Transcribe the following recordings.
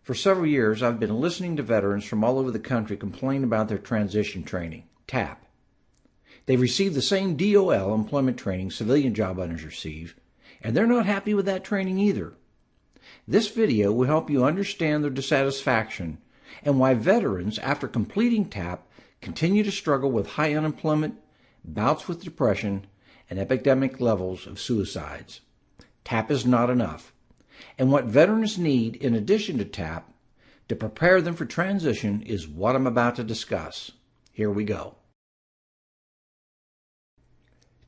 For several years, I've been listening to veterans from all over the country complain about their transition training, TAP. They've received the same DOL employment training civilian job owners receive, and they're not happy with that training either. This video will help you understand their dissatisfaction and why veterans, after completing TAP, continue to struggle with high unemployment, bouts with depression, and epidemic levels of suicides. TAP is not enough, and what veterans need in addition to TAP to prepare them for transition is what I'm about to discuss. Here we go.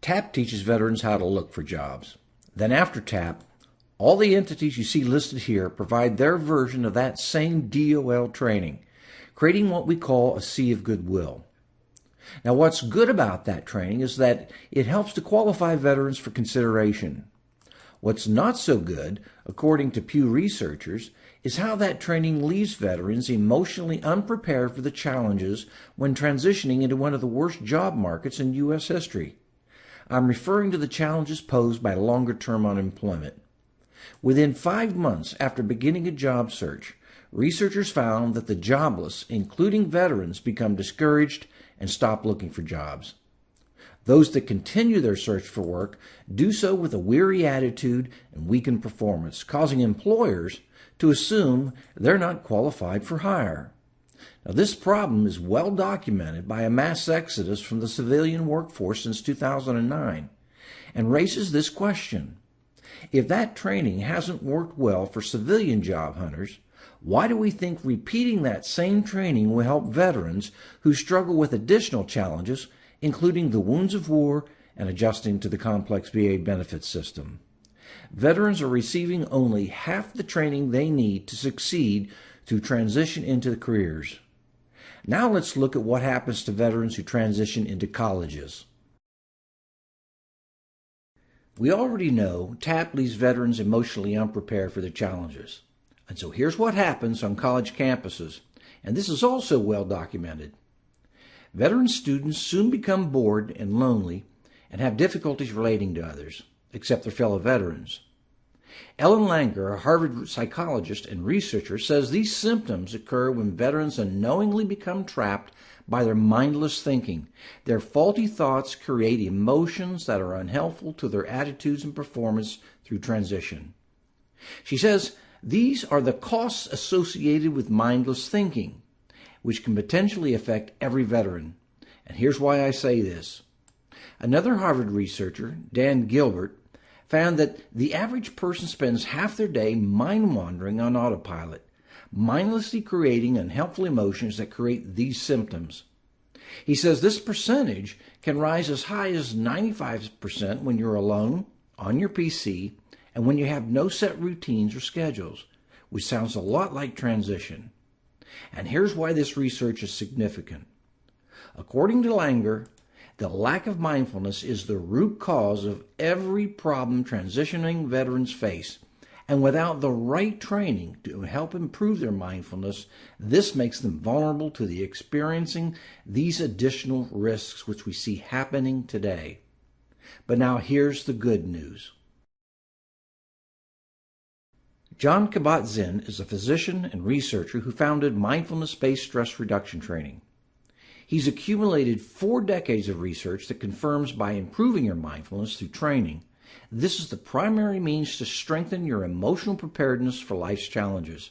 TAP teaches veterans how to look for jobs. Then after TAP, all the entities you see listed here provide their version of that same DOL training, creating what we call a sea of goodwill. Now, what's good about that training is that it helps to qualify veterans for consideration. What's not so good, according to Pew researchers, is how that training leaves veterans emotionally unprepared for the challenges when transitioning into one of the worst job markets in U.S. history. I'm referring to the challenges posed by longer-term unemployment. Within 5 months after beginning a job search, researchers found that the jobless, including veterans, become discouraged and stop looking for jobs. Those that continue their search for work do so with a weary attitude and weakened performance, causing employers to assume they're not qualified for hire. Now, this problem is well documented by a mass exodus from the civilian workforce since 2009 and raises this question. If that training hasn't worked well for civilian job hunters, why do we think repeating that same training will help veterans who struggle with additional challenges, including the wounds of war and adjusting to the complex VA benefits system? Veterans are receiving only half the training they need to succeed through transition into careers. Now let's look at what happens to veterans who transition into colleges. We already know TAP leaves veterans emotionally unprepared for their challenges. And so here's what happens on college campuses, and this is also well documented. Veteran students soon become bored and lonely and have difficulties relating to others, except their fellow veterans. Ellen Langer, a Harvard psychologist and researcher, says these symptoms occur when veterans unknowingly become trapped by their mindless thinking. Their faulty thoughts create emotions that are unhelpful to their attitudes and performance through transition. She says these are the costs associated with mindless thinking, which can potentially affect every veteran. And here's why I say this. Another Harvard researcher, Dan Gilbert, found that the average person spends half their day mind-wandering on autopilot, mindlessly creating unhelpful emotions that create these symptoms. He says this percentage can rise as high as 95% when you're alone, on your PC, and when you have no set routines or schedules, which sounds a lot like transition. And here's why this research is significant. According to Langer, the lack of mindfulness is the root cause of every problem transitioning veterans face. And without the right training to help improve their mindfulness, this makes them vulnerable to experiencing these additional risks which we see happening today. But now here's the good news. Jon Kabat Zinn is a physician and researcher who founded mindfulness-based stress reduction training. He's accumulated 4 decades of research that confirms by improving your mindfulness through training, this is the primary means to strengthen your emotional preparedness for life's challenges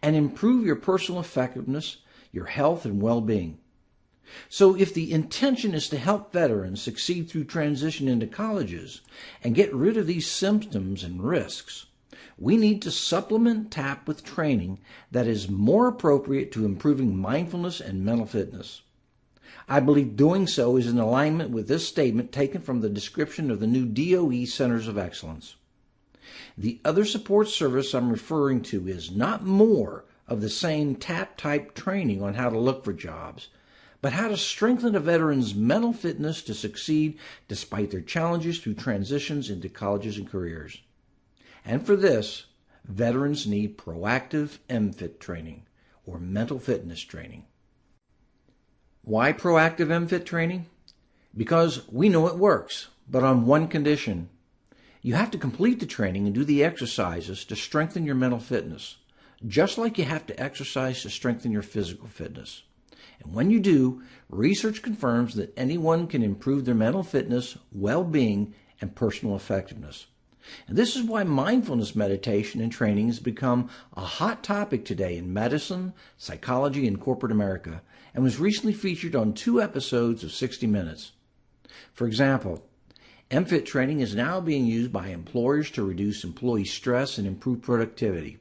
and improve your personal effectiveness, your health, and well-being. So if the intention is to help veterans succeed through transition into colleges and get rid of these symptoms and risks, we need to supplement TAP with training that is more appropriate to improving mindfulness and mental fitness. I believe doing so is in alignment with this statement taken from the description of the new DOE Centers of Excellence. The other support service I'm referring to is not more of the same TAP-type training on how to look for jobs, but how to strengthen a veteran's mental fitness to succeed despite their challenges through transitions into colleges and careers. And for this, veterans need proactive V.E.T training, or mental fitness training. Why proactive V.E.T training? Because we know it works, but on one condition. You have to complete the training and do the exercises to strengthen your mental fitness. just like you have to exercise to strengthen your physical fitness. And when you do, research confirms that anyone can improve their mental fitness, well-being, and personal effectiveness. And this is why mindfulness meditation and training has become a hot topic today in medicine, psychology, and corporate America, and was recently featured on 2 episodes of 60 Minutes. For example, V.E.T training is now being used by employers to reduce employee stress and improve productivity.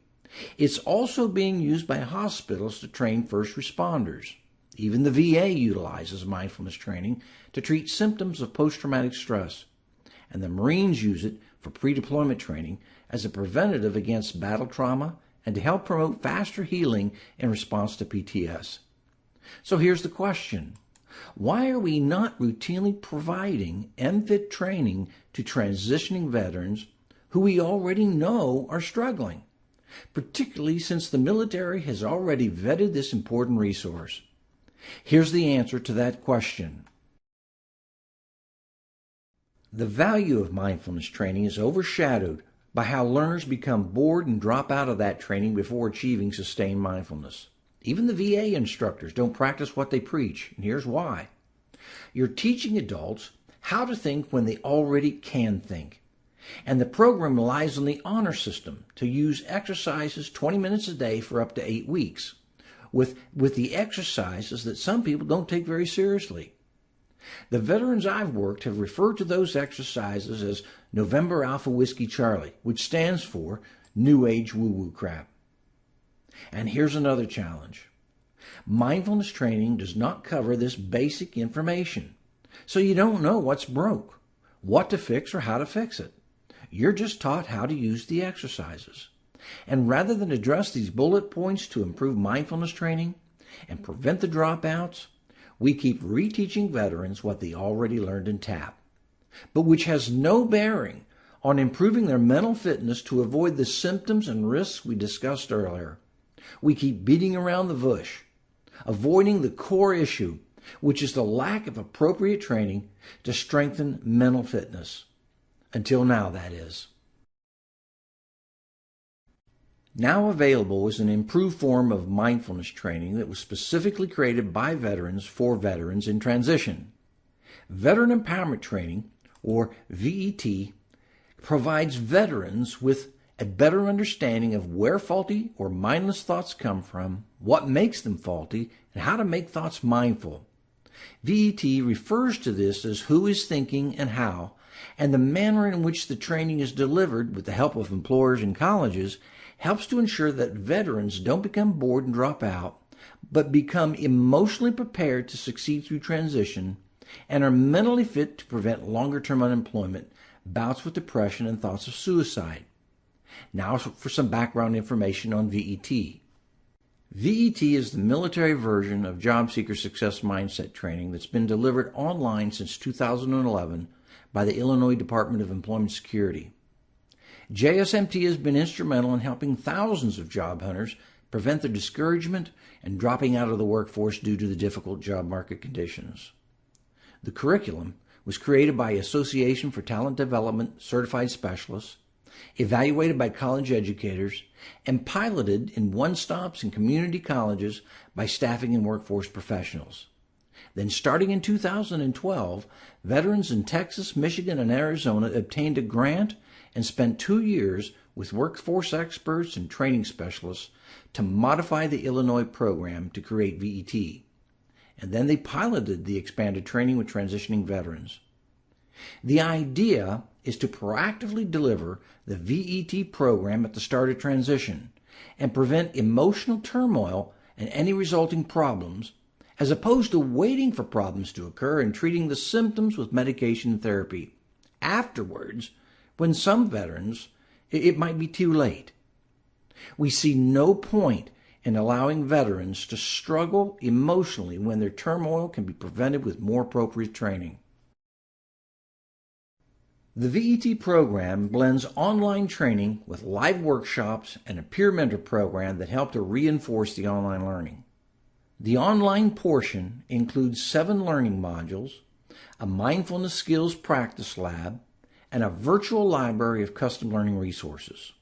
It's also being used by hospitals to train first responders. Even the VA utilizes mindfulness training to treat symptoms of post-traumatic stress. And the Marines use it for pre-deployment training as a preventative against battle trauma and to help promote faster healing in response to PTS. So here's the question. Why are we not routinely providing V.E.T training to transitioning veterans who we already know are struggling, particularly since the military has already vetted this important resource? Here's the answer to that question. The value of mindfulness training is overshadowed by how learners become bored and drop out of that training before achieving sustained mindfulness. Even the VA instructors don't practice what they preach, and here's why. You're teaching adults how to think when they already can think. And the program relies on the honor system to use exercises 20 minutes a day for up to 8 weeks, with the exercises that some people don't take very seriously. The veterans I've worked have referred to those exercises as November Alpha Whiskey Charlie, which stands for New Age Woo-Woo Crap. And here's another challenge. Mindfulness training does not cover this basic information, so you don't know what's broke, what to fix, or how to fix it. You're just taught how to use the exercises. And rather than address these bullet points to improve mindfulness training and prevent the dropouts, we keep reteaching veterans what they already learned in TAP, but which has no bearing on improving their mental fitness to avoid the symptoms and risks we discussed earlier. We keep beating around the bush, avoiding the core issue, which is the lack of appropriate training to strengthen mental fitness. Until now, that is. Now available is an improved form of mindfulness training that was specifically created by veterans for veterans in transition. Veteran Empowerment Training, or V.E.T, provides veterans with a better understanding of where faulty or mindless thoughts come from, what makes them faulty, and how to make thoughts mindful. V.E.T refers to this as who is thinking and how, and the manner in which the training is delivered with the help of employers and colleges helps to ensure that veterans don't become bored and drop out, but become emotionally prepared to succeed through transition and are mentally fit to prevent longer-term unemployment, bouts with depression, and thoughts of suicide. Now for some background information on V.E.T. V.E.T is the military version of Job Seeker Success Mindset Training that's been delivered online since 2011 by the Illinois Department of Employment Security. JSMT has been instrumental in helping thousands of job hunters prevent their discouragement and dropping out of the workforce due to the difficult job market conditions. The curriculum was created by Association for Talent Development Certified Specialists, evaluated by college educators, and piloted in one-stops and community colleges by staffing and workforce professionals. Then starting in 2012, veterans in Texas, Michigan, and Arizona obtained a grant and spent 2 years with workforce experts and training specialists to modify the Illinois program to create V.E.T. And then they piloted the expanded training with transitioning veterans. The idea is to proactively deliver the V.E.T program at the start of transition and prevent emotional turmoil and any resulting problems, as opposed to waiting for problems to occur and treating the symptoms with medication and therapy. Afterwards, when some veterans, it might be too late. We see no point in allowing veterans to struggle emotionally when their turmoil can be prevented with more appropriate training. The V.E.T program blends online training with live workshops and a peer mentor program that help to reinforce the online learning. The online portion includes 7 learning modules, a mindfulness skills practice lab, and a virtual library of custom learning resources.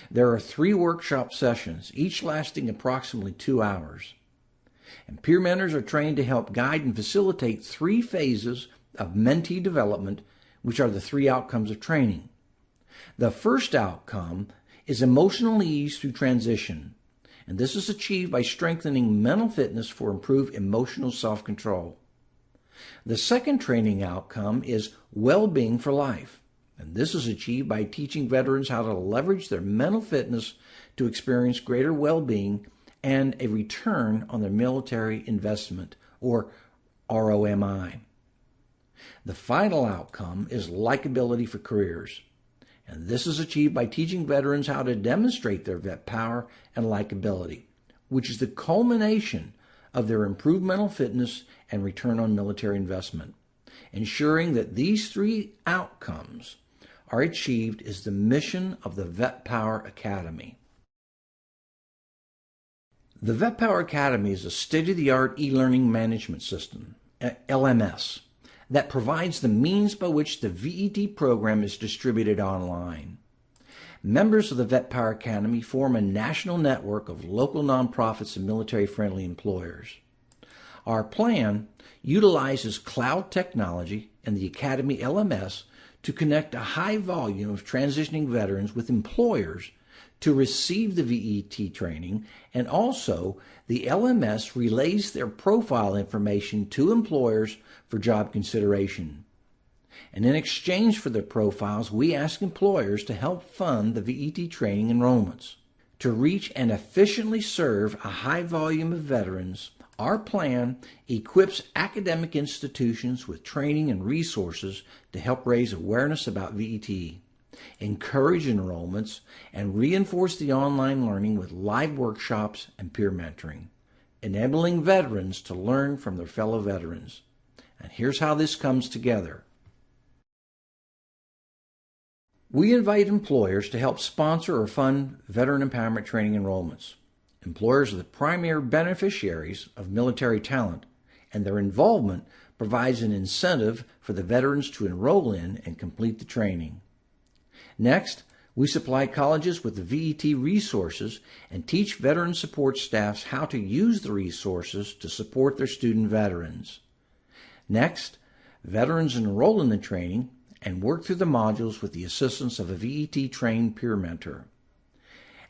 There are 3 workshop sessions, each lasting approximately 2 hours. And peer mentors are trained to help guide and facilitate 3 phases of mentee development, which are the 3 outcomes of training. The first outcome is emotional ease through transition, and this is achieved by strengthening mental fitness for improved emotional self-control. The second training outcome is well-being for life, and this is achieved by teaching veterans how to leverage their mental fitness to experience greater well-being and a return on their military investment, or ROMI. The final outcome is likability for careers, and this is achieved by teaching veterans how to demonstrate their vet power and likability, which is the culmination of their improved mental fitness and return on military investment. Ensuring that these 3 outcomes are achieved is the mission of the Vet Power Academy. The Vet Power Academy is a state-of-the-art e-learning management system, LMS, that provides the means by which the V.E.T program is distributed online. Members of the Vet Power Academy form a national network of local nonprofits and military-friendly employers. Our plan utilizes cloud technology and the Academy LMS to connect a high volume of transitioning veterans with employers to receive the V.E.T training, and also the LMS relays their profile information to employers for job consideration. And in exchange for their profiles, we ask employers to help fund the V.E.T training enrollments. To reach and efficiently serve a high volume of veterans, our plan equips academic institutions with training and resources to help raise awareness about V.E.T, encourage enrollments, and reinforce the online learning with live workshops and peer mentoring, enabling veterans to learn from their fellow veterans. And here's how this comes together. We invite employers to help sponsor or fund veteran empowerment training enrollments. Employers are the primary beneficiaries of military talent, and their involvement provides an incentive for the veterans to enroll in and complete the training. Next, we supply colleges with the V.E.T resources and teach veteran support staffs how to use the resources to support their student veterans. Next, veterans enroll in the training and work through the modules with the assistance of a V.E.T trained peer mentor.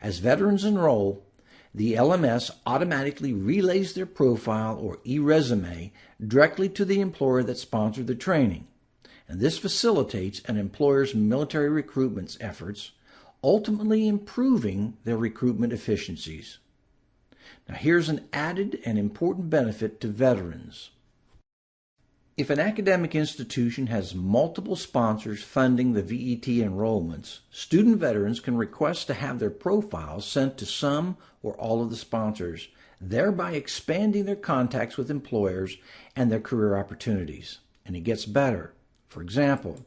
As veterans enroll, the LMS automatically relays their profile or e-resume directly to the employer that sponsored the training, and this facilitates an employer's military recruitment efforts, ultimately improving their recruitment efficiencies. Now here's an added and important benefit to veterans. If an academic institution has multiple sponsors funding the V.E.T enrollments, student veterans can request to have their profiles sent to some or all of the sponsors, thereby expanding their contacts with employers and their career opportunities. And it gets better. For example,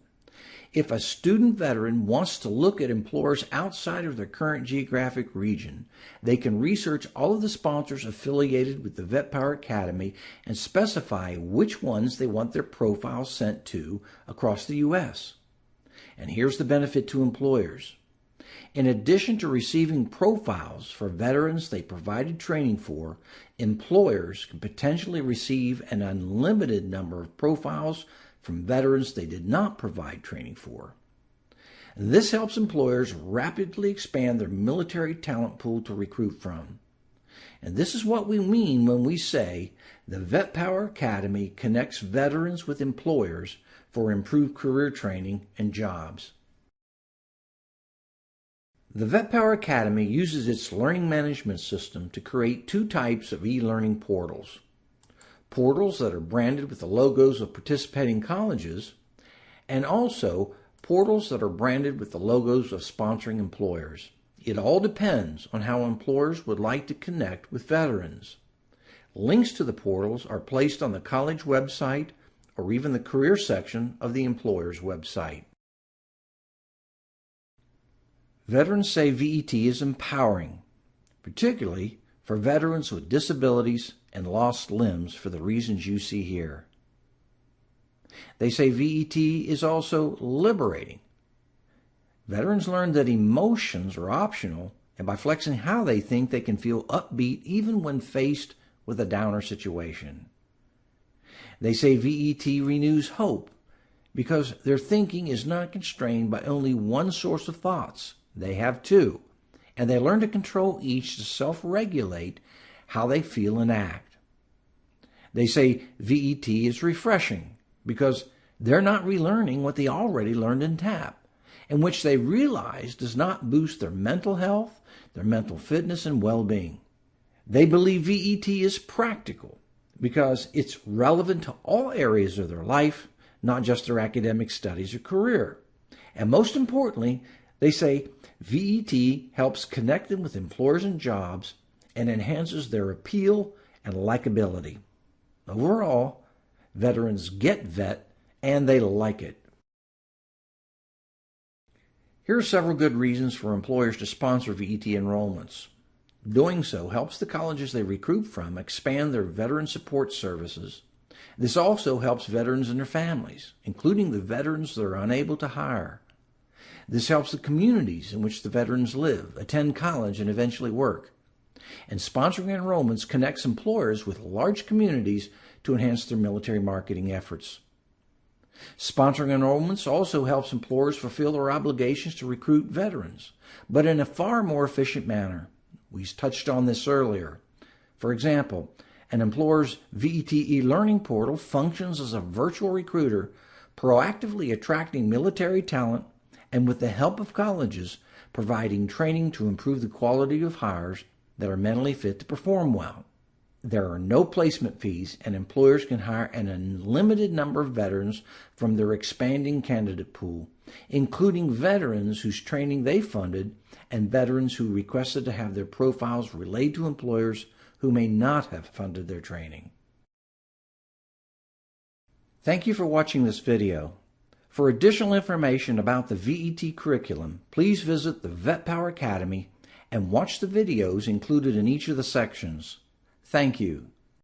if a student veteran wants to look at employers outside of their current geographic region, they can research all of the sponsors affiliated with the Vet Power Academy and specify which ones they want their profiles sent to across the U.S. And here's the benefit to employers. In addition to receiving profiles for veterans they provided training for, employers can potentially receive an unlimited number of profiles from veterans they did not provide training for. This helps employers rapidly expand their military talent pool to recruit from. And this is what we mean when we say the Vet Power Academy connects veterans with employers for improved career training and jobs. The Vet Power Academy uses its learning management system to create 2 types of e-learning portals. Portals that are branded with the logos of participating colleges, and also portals that are branded with the logos of sponsoring employers. It all depends on how employers would like to connect with veterans. Links to the portals are placed on the college website or even the career section of the employer's website. Veterans say V.E.T is empowering, particularly for veterans with disabilities and lost limbs for the reasons you see here. They say V.E.T is also liberating, Veterans learn that emotions are optional, and by flexing how they think, they can feel upbeat even when faced with a downer situation. They say V.E.T renews hope because their thinking is not constrained by only one source of thoughts. They have two, and they learn to control each to self-regulate how they feel and act. They say V.E.T is refreshing because they're not relearning what they already learned in TAP, and which they realize does not boost their mental health, their mental fitness, and well-being. They believe V.E.T is practical because it's relevant to all areas of their life, not just their academic studies or career. And most importantly, they say V.E.T helps connect them with employers and jobs and enhances their appeal and likability. Overall, veterans get V.E.T and they like it. Here are several good reasons for employers to sponsor V.E.T enrollments. Doing so helps the colleges they recruit from expand their veteran support services. This also helps veterans and their families, including the veterans that are unable to hire. This helps the communities in which the veterans live, attend college, and eventually work. And sponsoring enrollments connects employers with large communities to enhance their military marketing efforts. Sponsoring enrollments also helps employers fulfill their obligations to recruit veterans, but in a far more efficient manner. We touched on this earlier. For example, an employer's V.E.T e-learning portal functions as a virtual recruiter, proactively attracting military talent and, with the help of colleges, providing training to improve the quality of hires that are mentally fit to perform well. There are no placement fees, and employers can hire an unlimited number of veterans from their expanding candidate pool, including veterans whose training they funded and veterans who requested to have their profiles relayed to employers who may not have funded their training. Thank you for watching this video. For additional information about the V.E.T curriculum, please visit the V.E.T Power Academy and watch the videos included in each of the sections. Thank you.